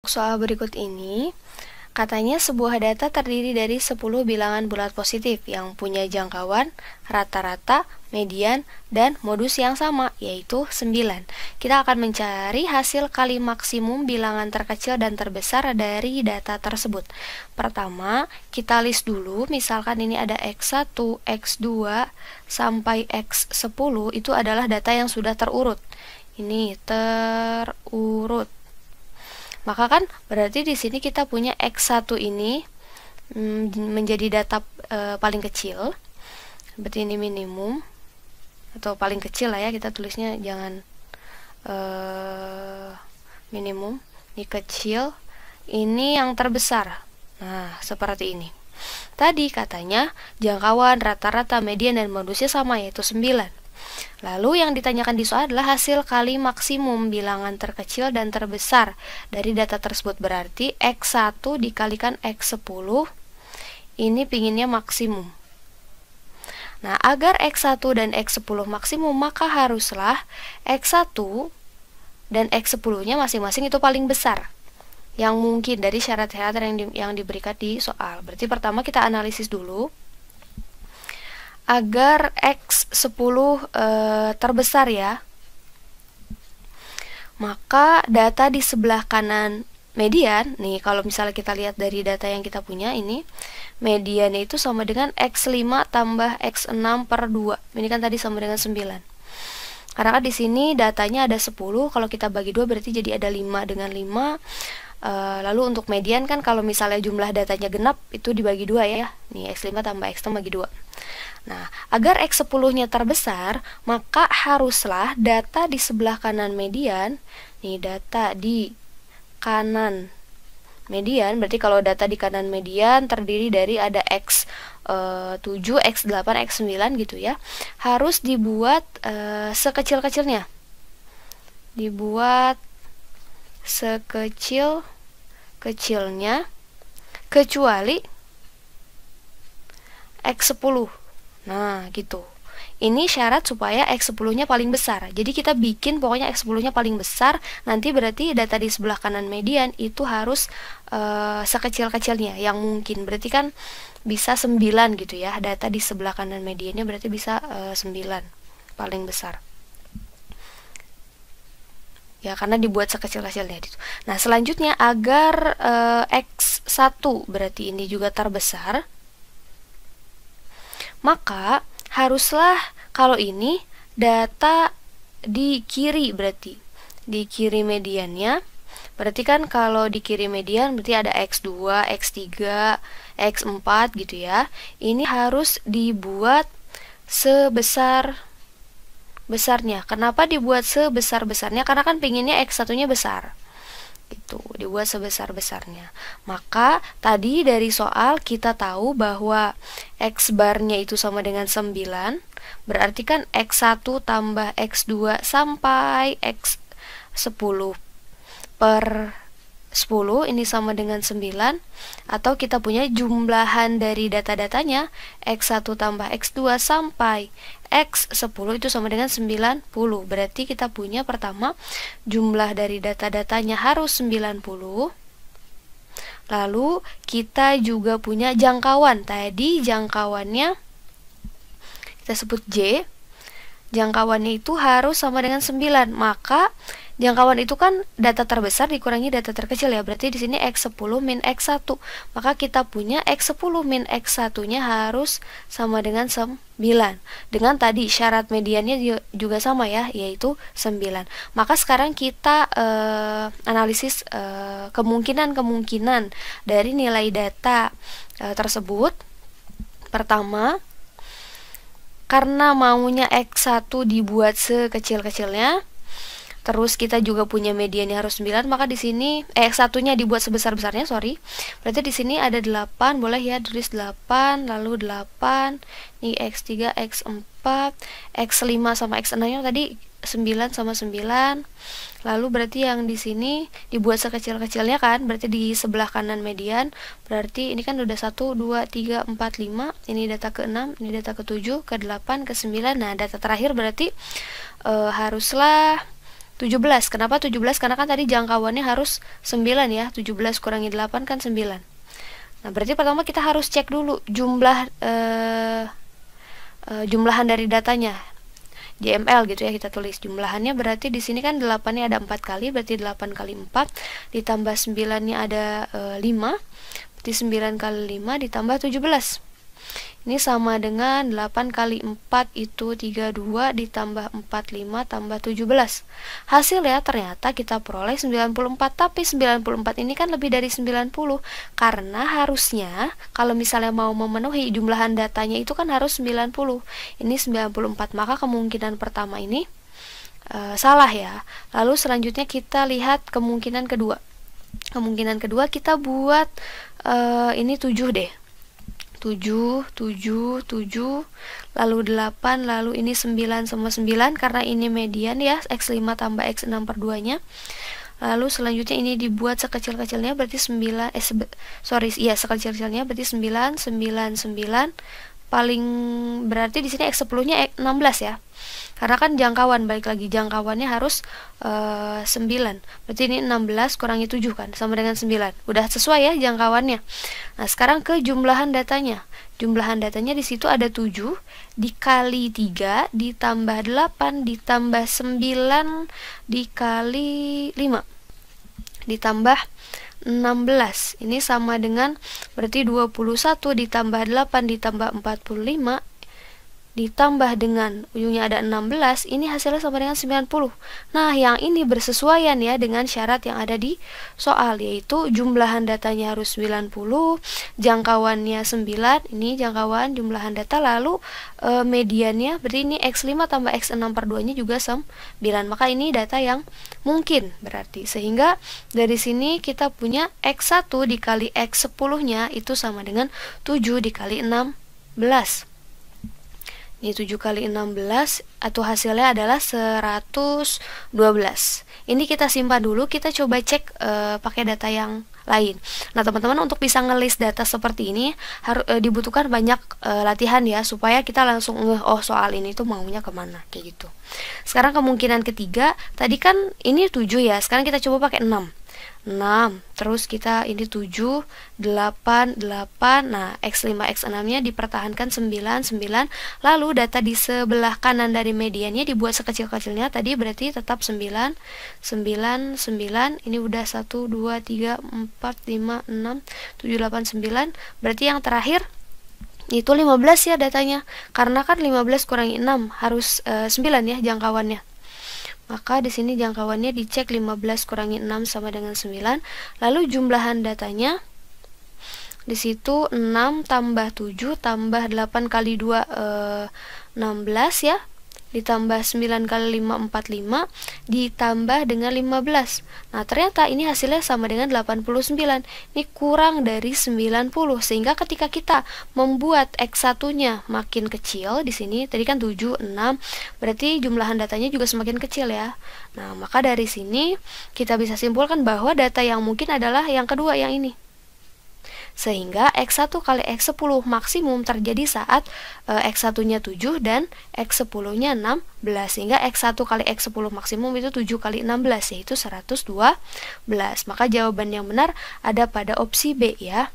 Soal berikut ini, katanya sebuah data terdiri dari 10 bilangan bulat positif yang punya jangkauan, rata-rata, median, dan modus yang sama, yaitu 9. Kita akan mencari hasil kali maksimum bilangan terkecil dan terbesar dari data tersebut. Pertama, kita list dulu, misalkan ini ada X1, X2, sampai X10, itu adalah data yang sudah terurut. Ini terurut. Maka kan berarti di sini kita punya X1 ini menjadi data paling kecil. Berarti ini minimum atau paling kecil lah ya, kita tulisnya jangan minimum. Ini kecil, ini yang terbesar. Nah, seperti ini. Tadi katanya jangkauan, rata-rata, median, dan modusnya sama, yaitu 9. Lalu yang ditanyakan di soal adalah hasil kali maksimum bilangan terkecil dan terbesar dari data tersebut. Berarti X1 dikalikan X10, ini pinginnya maksimum. Nah, agar X1 dan X10 maksimum, maka haruslah X1 dan X10-nya masing-masing itu paling besar yang mungkin dari syarat-syarat yang diberikan di soal. Berarti pertama kita analisis dulu. Agar X10 terbesar ya, maka data di sebelah kanan median, nih kalau misalnya kita lihat dari data yang kita punya ini, mediannya itu sama dengan X5 tambah X6 per 2. Ini kan tadi sama dengan 9. Karena kan di sini datanya ada 10, kalau kita bagi 2 berarti jadi ada 5 dengan 5. Lalu untuk median kan kalau misalnya jumlah datanya genap itu dibagi 2 ya. Nih X5 tambah X6 bagi 2. Nah, agar X10-nya terbesar, maka haruslah data di sebelah kanan median, nih data di kanan median, berarti kalau data di kanan median terdiri dari ada X7, X8, X9 gitu ya, harus dibuat sekecil-kecilnya. Dibuat sekecil-kecilnya kecuali X10. Nah, gitu. Ini syarat supaya X10-nya paling besar. Jadi kita bikin pokoknya X10-nya paling besar, nanti berarti data di sebelah kanan median itu harus sekecil-kecilnya yang mungkin. Berarti kan bisa 9 gitu ya. Data di sebelah kanan mediannya berarti bisa 9 paling besar. Ya, karena dibuat sekecil-kecilnya gitu. Nah, selanjutnya agar X1 berarti ini juga terbesar, maka haruslah kalau ini data di kiri, berarti di kiri mediannya, berarti kan kalau di kiri median berarti ada X2, X3, X4 gitu ya. Ini harus dibuat sebesar-besarnya. Kenapa dibuat sebesar-besarnya? Karena kan pinginnya X1-nya besar. Itu dibuat sebesar-besarnya. Maka tadi dari soal kita tahu bahwa X barnya itu sama dengan 9, berarti kan X1 tambah X2 sampai X10 per 10 ini sama dengan 9, atau kita punya jumlahan dari data-datanya X1 tambah X2 sampai X10 itu sama dengan 90. Berarti kita punya pertama jumlah dari data-datanya harus 90. Lalu kita juga punya jangkauan. Tadi jangkauannya kita sebut J. Jangkauannya itu harus sama dengan 9. Maka jangkauan itu kan data terbesar dikurangi data terkecil ya. Berarti di sini X10 min X1. Maka kita punya X10 min X1-nya harus sama dengan 9. Dengan tadi syarat mediannya juga sama ya, yaitu 9. Maka sekarang kita analisis kemungkinan-kemungkinan dari nilai data tersebut. Pertama, karena maunya X1 dibuat sekecil-kecilnya, terus kita juga punya mediannya harus 9, maka di sini X1-nya dibuat sebesar-besarnya, sorry. Berarti di sini ada 8, boleh ya tulis 8, lalu 8, ini X3, X4, X5 sama X6-nya tadi 9 sama 9. Lalu berarti yang di sini dibuat sekecil-kecilnya kan, berarti di sebelah kanan median. Berarti ini kan udah 1, 2, 3, 4, 5. Ini data ke-6, ini data ke-7, ke-8, ke-9. Nah, data terakhir berarti haruslah 17. Kenapa 17? Karena kan tadi jangkauannya harus 9 ya. 17 kurangi 8 kan 9. Nah, berarti pertama kita harus cek dulu jumlah jumlahan dari datanya. JML gitu ya, kita tulis jumlahannya. Berarti di sini kan 8-nya ada 4 kali, berarti 8 kali 4 ditambah 9-nya ada 5. Berarti 9 kali 5 ditambah 17. Ini sama dengan 8 kali 4 itu 32 ditambah 45 tambah 17. Hasilnya ternyata kita peroleh 94, tapi 94 ini kan lebih dari 90. Karena harusnya kalau misalnya mau memenuhi jumlahan datanya itu kan harus 90. Ini 94, maka kemungkinan pertama ini salah ya. Lalu selanjutnya kita lihat kemungkinan kedua. Kemungkinan kedua kita buat ini 7 deh. 7, 7, 7, lalu 8, lalu ini 9 sama 9, karena ini median ya, X5 tambah X6 per 2-nya. Lalu selanjutnya ini dibuat sekecil-kecilnya, berarti 9, sekecil-kecilnya berarti 9, 9, 9, paling berarti di sini X10-nya 16 ya. Karena kan jangkauan, balik lagi jangkauannya harus 9. Berarti ini 16 kurangi 7 kan, sama dengan 9. Udah sesuai ya jangkauannya. Nah, sekarang ke jumlahan datanya. Jumlahan datanya di situ ada 7 dikali 3 ditambah 8 ditambah 9 dikali 5 ditambah 16. Ini sama dengan berarti 21 ditambah 8 ditambah 45 ditambah dengan ujungnya ada 16, ini hasilnya sama dengan 90. Nah, yang ini bersesuaian ya dengan syarat yang ada di soal, yaitu jumlahan datanya harus 90, jangkauannya 9, ini jangkauan jumlahan data, lalu mediannya berarti ini X5 tambah X6 per 2-nya juga 9. Maka ini data yang mungkin berarti. Sehingga dari sini kita punya X1 dikali X10-nya itu sama dengan 7 dikali 16. Ini 7 kali 16 atau hasilnya adalah 112. Ini kita simpan dulu, kita coba cek pakai data yang lain. Nah, teman-teman, untuk bisa ngelis data seperti ini harus dibutuhkan banyak latihan ya, supaya kita langsung oh soal ini tuh maunya kemana, kayak gitu. Sekarang kemungkinan ketiga, tadi kan ini 7 ya, sekarang kita coba pakai 6. Terus kita ini 7, 8, 8. Nah, X5, X6-nya dipertahankan 9, 9. Lalu data di sebelah kanan dari mediannya dibuat sekecil-kecilnya. Tadi berarti tetap 9, 9, 9. Ini udah 1, 2, 3, 4, 5, 6, 7, 8, 9. Berarti yang terakhir itu 15 ya datanya. Karena kan 15 kurangi 6 harus 9 ya jangkauannya. Maka di sini jangkauannya dicek 15 kurangi 6 sama dengan 9. Lalu jumlahan datanya di situ 6 tambah 7 tambah 8 kali 2 16 ya. Ditambah 9 kali 5 45 ditambah dengan 15. Nah, ternyata ini hasilnya sama dengan 89. Ini kurang dari 90, sehingga ketika kita membuat X1-nya makin kecil di sini, tadi kan 7, 6, berarti jumlahan datanya juga semakin kecil ya. Nah, maka dari sini kita bisa simpulkan bahwa data yang mungkin adalah yang kedua, yang ini. Sehingga X1 kali X10 maksimum terjadi saat X1-nya 7 dan X10-nya 16. Sehingga X1 kali X10 maksimum itu 7 kali 16, yaitu 112. Maka jawaban yang benar ada pada opsi B ya.